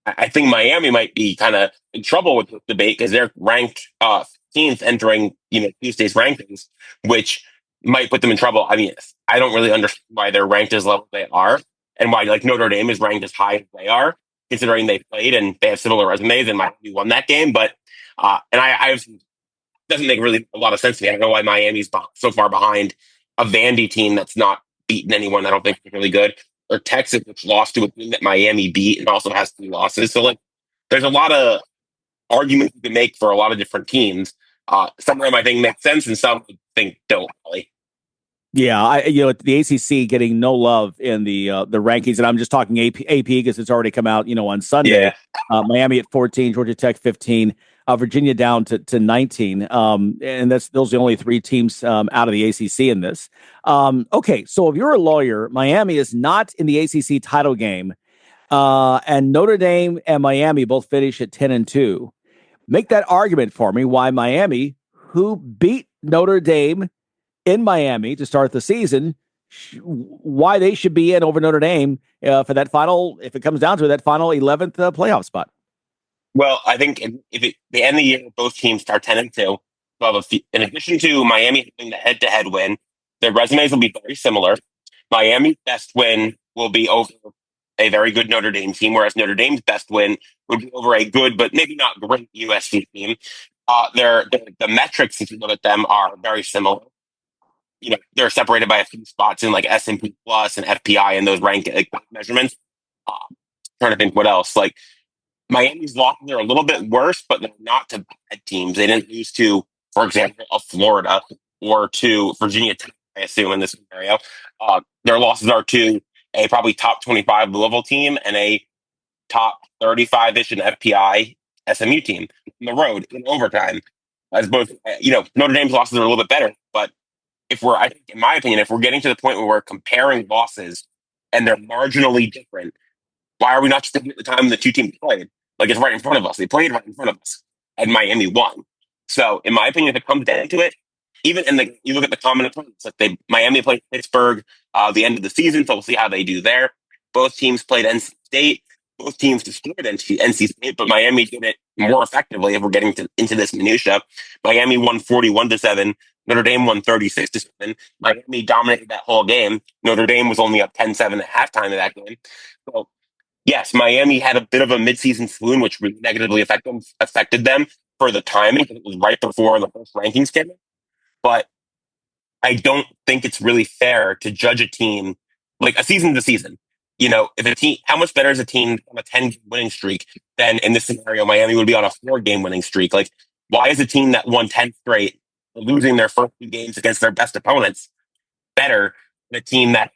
I think Miami might be kind of in trouble with this debate because they're ranked 15th entering, Tuesday's rankings, which might put them in trouble. I mean, I don't really understand why they're ranked as low as they are and why like Notre Dame is ranked as high as they are, considering they played and they have similar resumes and Miami won that game. But doesn't make really a lot of sense to me. I don't know why Miami's so far behind a Vandy team that's not beaten anyone. I don't think is really good. Or Texas, which lost to a team that Miami beat and also has 3 losses. So, like, there's a lot of arguments you can make for a lot of different teams. Some of them I think make sense, and some I think don't really. Yeah, the ACC getting no love in the rankings, and I'm just talking AP because it's already come out, on Sunday. Yeah. Miami at 14, Georgia Tech 15, Virginia down to 19, and those are the only 3 teams out of the ACC in this. Okay, so if you're a lawyer, Miami is not in the ACC title game, and Notre Dame and Miami both finish at 10-2. Make that argument for me why Miami, who beat Notre Dame in Miami to start the season, why they should be in over Notre Dame for that final, if it comes down to it, that final 11th playoff spot. Well, I think if they end the year, both teams start 10-2. In addition to Miami having the head-to-head win, their resumes will be very similar. Miami's best win will be over a very good Notre Dame team, whereas Notre Dame's best win would be over a good but maybe not great USC team. The metrics, if you look at them, are very similar. They're separated by a few spots in like S&P Plus and FPI and those rank measurements. Trying to think what else. Like Miami's losses are a little bit worse, but they're not to bad teams. They didn't lose to, for example, a Florida or to Virginia Tech, I assume, in this scenario. Their losses are to a probably top 25 Louisville team and a top 35-ish in FPI SMU team on the road in overtime. As both, Notre Dame's losses are a little bit better, but I think, in my opinion, if we're getting to the point where we're comparing losses and they're marginally different, why are we not just looking at the time the 2 teams played? Like, it's right in front of us. They played right in front of us, and Miami won. So, in my opinion, if it comes down to it, even you look at the common opponents, like Miami played Pittsburgh the end of the season, so we'll see how they do there. Both teams played NC State. Both teams destroyed NC State, but Miami did it more effectively. If we're getting into this minutia, Miami won 41-7. Notre Dame won 36-7. Miami dominated that whole game. Notre Dame was only up 10-7 at halftime of that game. So, yes, Miami had a bit of a midseason swoon, which really negatively affected them for the timing. It was right before the first rankings came in. But I don't think it's really fair to judge a team like a season to season. If a team, how much better is a team on a 10 winning streak than in this scenario, Miami would be on a 4-game winning streak? Like, why is a team that won 10 straight, losing their first 2 games against their best opponents, better than a team that,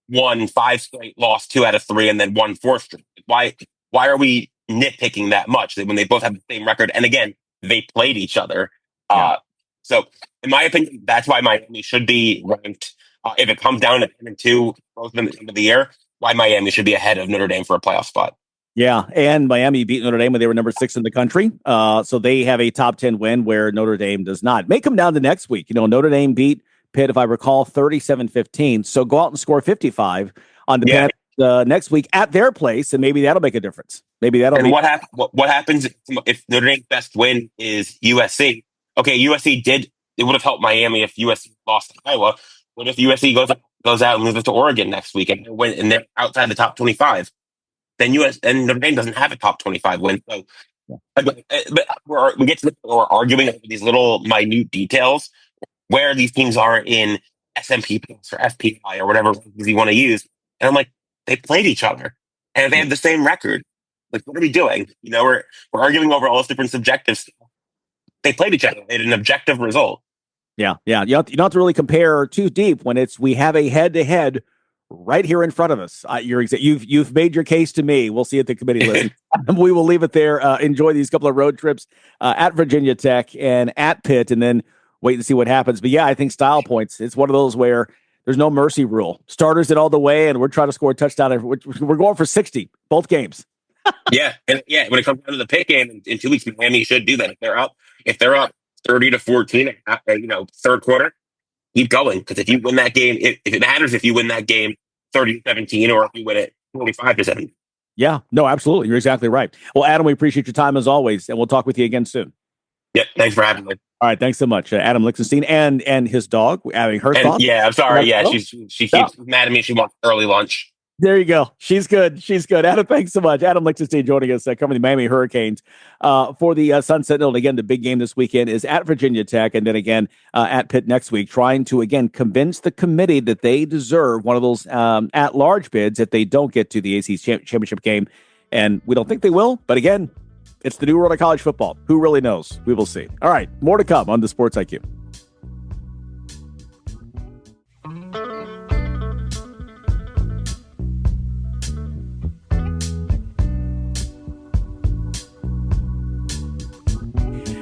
won 5 straight, lost 2 out of 3, and then won 4 straight? Why are we nitpicking that much when they both have the same record? And again, they played each other. Yeah. So, in my opinion, that's why Miami should be ranked. If it comes down to 10-2, both of them at the end of the year, why Miami should be ahead of Notre Dame for a playoff spot. Yeah, and Miami beat Notre Dame when they were number 6 in the country. So they have a top 10 win where Notre Dame does not. May come down to next week. Notre Dame beat Pitt, if I recall, 37-15. So go out and score 55 on the Pitt next week at their place, and maybe that'll make a difference. What happens if Notre Dame's best win is USC? Okay, USC it would have helped Miami if USC lost to Iowa. What if USC goes out and loses to Oregon next week and they're outside the top 25? Then Notre Dame doesn't have a top 25 win. So But we get to we're arguing over these little minute details where these teams are in SMP plus or FPI or whatever you want to use. And I'm like, they played each other and they have the same record. Like, what are we doing? We're arguing over all this different subjective stuff. They played each other. They had an objective result. Yeah. You don't have to really compare too deep when we have a head-to-head right here in front of us. You've made your case to me. We'll see at the committee list. We will leave it there. Enjoy these couple of road trips at Virginia Tech and at Pitt, and then wait and see what happens. But yeah, I think style points. It's one of those where there's no mercy rule. Starters it all the way, and we're trying to score a touchdown. We're going for 60 both games. Yeah, and when it comes down to the Pitt game in 2 weeks, Miami should do that. If they're up 30-14, third quarter, keep going, because if you win that game, if it matters if you win that game 30-17 or if you win it 45-7. Yeah, no, absolutely. You're exactly right. Well, Adam, we appreciate your time as always, and we'll talk with you again soon. Yep, thanks for having me. All right, thanks so much, Adam Lichtenstein, and his dog. Having her thoughts. Yeah, I'm sorry. Yeah, she keeps mad at me. She wants early lunch. There you go. She's good. Adam, thanks so much. Adam Lichtenstein joining us, covering the Miami Hurricanes for the Sun Sentinel. And again, the big game this weekend is at Virginia Tech, and then again at Pitt next week, trying to, again, convince the committee that they deserve one of those at-large bids if they don't get to the ACC championship game. And we don't think they will, but again, it's the new world of college football. Who really knows? We will see. All right, more to come on the Sports IQ.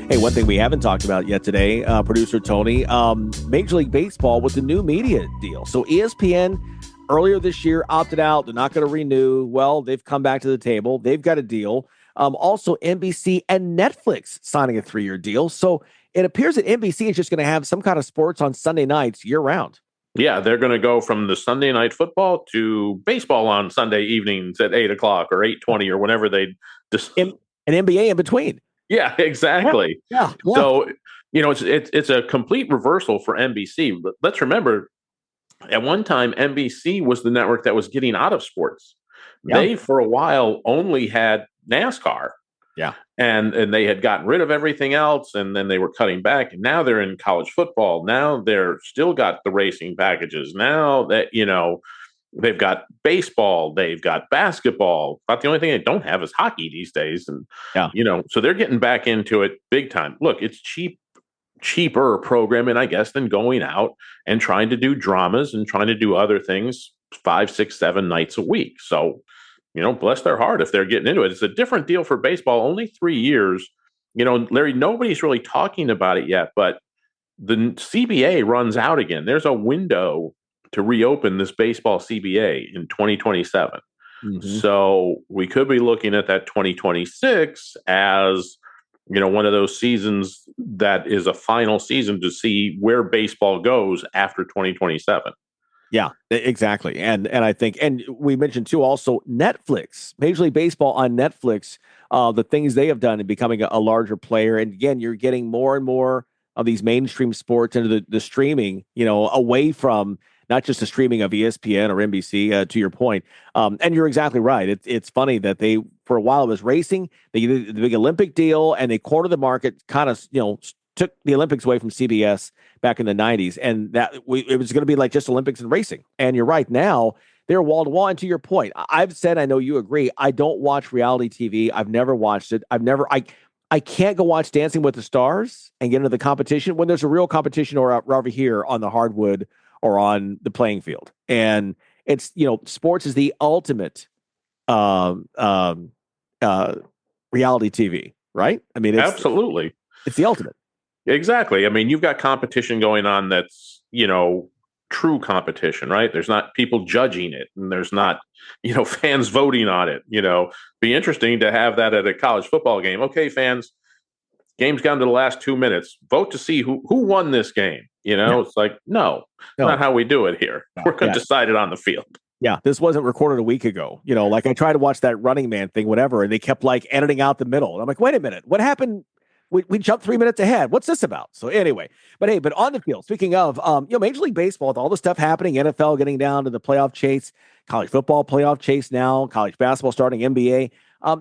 Hey, one thing we haven't talked about yet today, producer Tony, Major League Baseball with the new media deal. So ESPN earlier this year opted out. They're not going to renew. Well, they've come back to the table. They've got a deal. Also, NBC and Netflix signing a 3-year deal. So it appears that NBC is just going to have some kind of sports on Sunday nights year-round. Yeah, they're going to go from the Sunday night football to baseball on Sunday evenings at 8 o'clock or 8:20 or whenever they and NBA in between. Yeah, exactly. Yeah. So, it's a complete reversal for NBC. Let's remember, at one time, NBC was the network that was getting out of sports. Yeah. They, for a while, only had NASCAR. Yeah. And they had gotten rid of everything else, and then they were cutting back. And now they're in college football. Now they're still got the racing packages. Now that, they've got baseball, they've got basketball. About the only thing they don't have is hockey these days. And, so they're getting back into it big time. Look, it's cheaper programming, I guess, than going out and trying to do dramas and trying to do other things 5, 6, 7 nights a week. So, bless their heart if they're getting into it. It's a different deal for baseball, only 3 years. Larry, nobody's really talking about it yet, but the CBA runs out again. There's a window to reopen this baseball CBA in 2027. Mm-hmm. So we could be looking at that 2026 as, one of those seasons that is a final season to see where baseball goes after 2027. Yeah, exactly. And I think, and we mentioned too, also Netflix, Major League Baseball on Netflix, the things they have done in becoming a larger player. And again, you're getting more and more of these mainstream sports into the streaming, away from not just the streaming of ESPN or NBC, to your point. And you're exactly right. It's funny that they, for a while, it was racing. They did the big Olympic deal, and they cornered the market, kind of, took the Olympics away from CBS back in the 90s. And it was going to be like just Olympics and racing. And you're right. Now, they're wall to wall. And to your point, I've said, I know you agree, I don't watch reality TV. I've never watched it. I can't go watch Dancing with the Stars and get into the competition when there's a real competition or over here on the hardwood or on the playing field. And it's, sports is the ultimate reality TV, right? I mean, absolutely. It's the ultimate. Exactly. I mean, you've got competition going on that's, true competition, right? There's not people judging it, and there's not, fans voting on it. Be interesting to have that at a college football game. Okay, fans, game's down to the last 2 minutes. Vote to see who won this game. It's like, no, not how we do it here. No, we're going to decide it on the field. Yeah, this wasn't recorded a week ago. Like I tried to watch that Running Man thing, whatever, and they kept like editing out the middle. And I'm like, wait a minute, what happened? We jumped 3 minutes ahead. What's this about? So anyway, but on the field, speaking of, Major League Baseball, with all the stuff happening, NFL getting down to the playoff chase, college football playoff chase now, college basketball starting, NBA.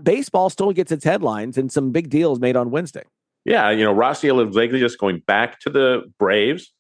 Baseball still gets its headlines and some big deals made on Wednesday. Yeah, Raisel Iglesias going back to the Braves,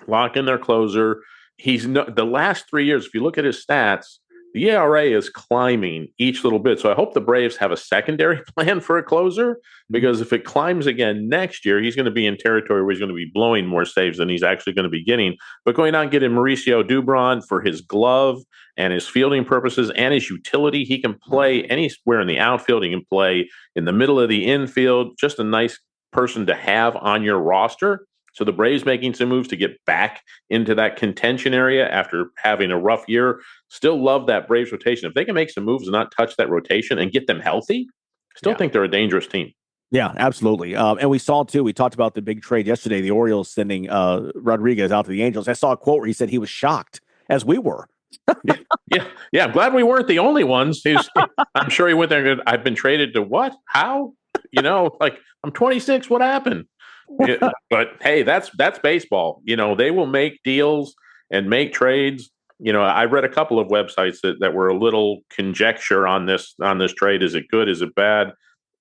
lock in their closer. The last 3 years, if you look at his stats, the ERA is climbing each little bit. So I hope the Braves have a secondary plan for a closer, because if it climbs again next year, he's going to be in territory where he's going to be blowing more saves than he's actually going to be getting. But going on and getting Mauricio Dubron for his glove and his fielding purposes and his utility, he can play anywhere in the outfield. He can play in the middle of the infield. Just a nice person to have on your roster. So the Braves making some moves to get back into that contention area after having a rough year. Still love that Braves rotation. If they can make some moves and not touch that rotation and get them healthy, still think they're a dangerous team. Yeah, absolutely. And we saw, too, we talked about the big trade yesterday, the Orioles sending Rodriguez out to the Angels. I saw a quote where he said he was shocked, as we were. Yeah. I'm glad we weren't the only ones. I'm sure he went there and I've been traded to what? How? I'm 26. What happened? Yeah, but hey, that's baseball. They will make deals and make trades. I read a couple of websites that were a little conjecture on this trade. Is it good? Is it bad?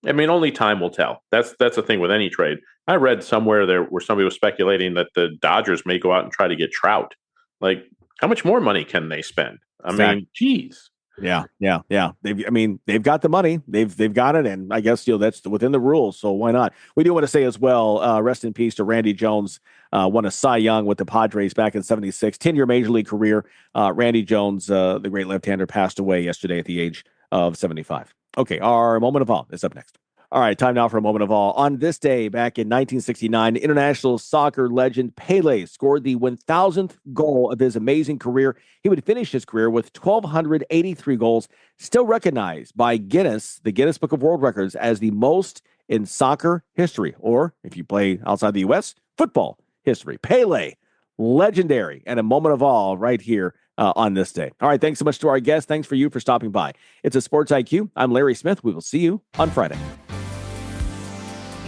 I mean, only time will tell. That's the thing with any trade. I read somewhere there where somebody was speculating that the Dodgers may go out and try to get Trout. Like, how much more money can they spend? I mean, geez. Yeah. They've got the money. They've got it, and I guess that's within the rules. So why not? We do want to say as well, rest in peace to Randy Jones. Won a Cy Young with the Padres back in '76, 10-year major league career. Randy Jones, the great left-hander, passed away yesterday at the age of 75. Okay, our moment of awe is up next. All right, time now for a moment of awe. On this day, back in 1969, international soccer legend Pele scored the 1,000th goal of his amazing career. He would finish his career with 1,283 goals, still recognized by Guinness, the Guinness Book of World Records, as the most in soccer history, or if you play outside the U.S., football history. Pele, legendary, and a moment of awe right here on this day. All right, thanks so much to our guests. Thanks for stopping by. It's a Sports IQ. I'm Larry Smith. We will see you on Friday.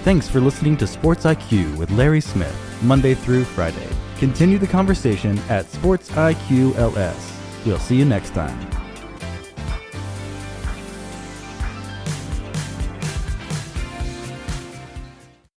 Thanks for listening to Sports IQ with Larry Smith, Monday through Friday. Continue the conversation at Sports IQ LS. We'll see you next time.